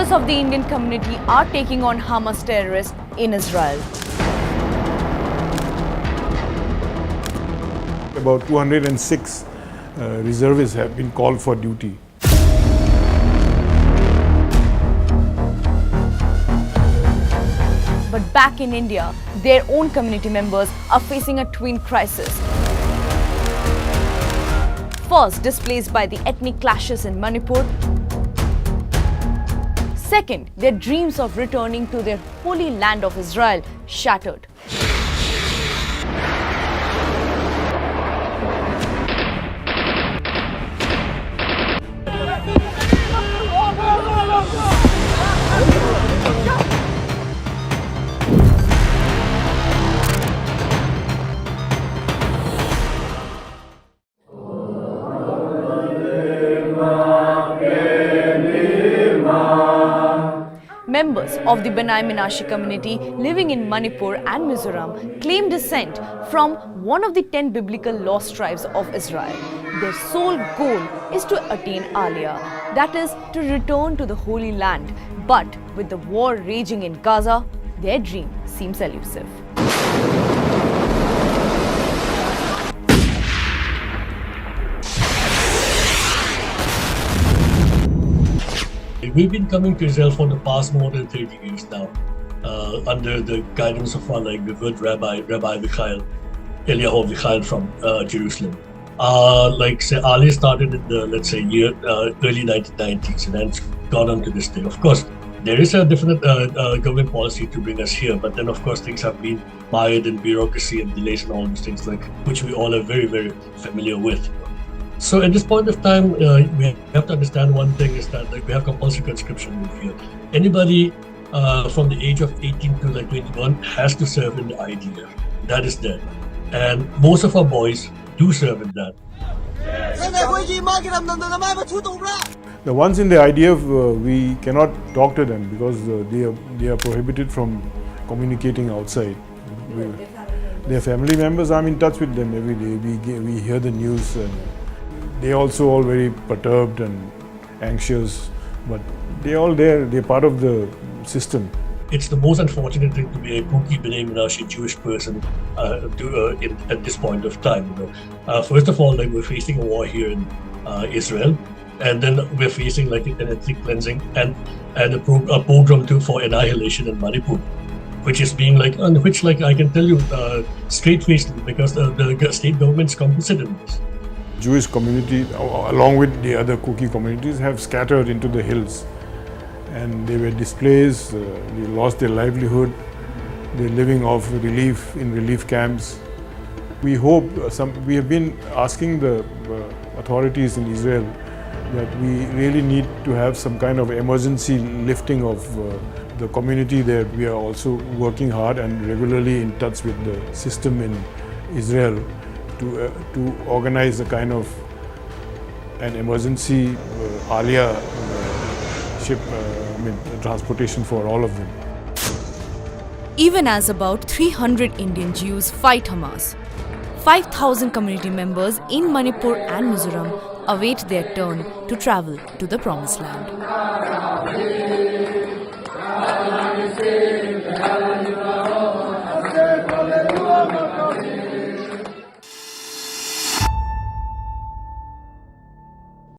members of the Indian community are taking on Hamas terrorists in Israel. About 206 reservists have been called for duty. But back in India, their own community members are facing a twin crisis. First, displaced by the ethnic clashes in Manipur. Second, their dreams of returning to their holy land of Israel shattered. Members of the Menashe community living in Manipur and Mizoram claim descent from one of the 10 biblical lost tribes of Israel. Their sole goal is to attain Aliyah, that is, to return to the Holy Land. But with the war raging in Gaza, their dream seems elusive. We've been coming to Israel for the past more than 30 years now, under the guidance of our revered Rabbi Eliyahu Michael from Jerusalem. Aliyah started in the, early 1990s and then it's gone on to this day. Of course, there is a definite government policy to bring us here, but then of course things have been mired in bureaucracy and delays and all those things which we all are very, very familiar with. So at this point of time, we have to understand one thing is that we have compulsory conscription here. Anybody from the age of 18 to 21 has to serve in the IDF. That is there. And most of our boys do serve in that. The ones in the IDF, we cannot talk to them because they are prohibited from communicating outside. Their family members, I'm in touch with them every day. We hear the news and they're also all very perturbed and anxious, but they're all there, they're part of the system. It's the most unfortunate thing to be a Kuki B'nai Menashe Jewish person at this point of time. First of all, we're facing a war here in Israel, and then we're facing an ethnic cleansing and a program for annihilation in Manipur, which is being I can tell you straight-faced because the state government's complicit in this. Jewish community, along with the other Kuki communities, have scattered into the hills, and they were displaced. They lost their livelihood. They're living off relief in relief camps. We hope we have been asking the authorities in Israel that we really need to have some kind of emergency lifting of the community there. We are also working hard and regularly in touch with the system in Israel to organize a kind of an emergency Aliyah ship, transportation for all of them. Even as about 300 Indian Jews fight Hamas, 5,000 community members in Manipur and Mizoram await their turn to travel to the Promised Land.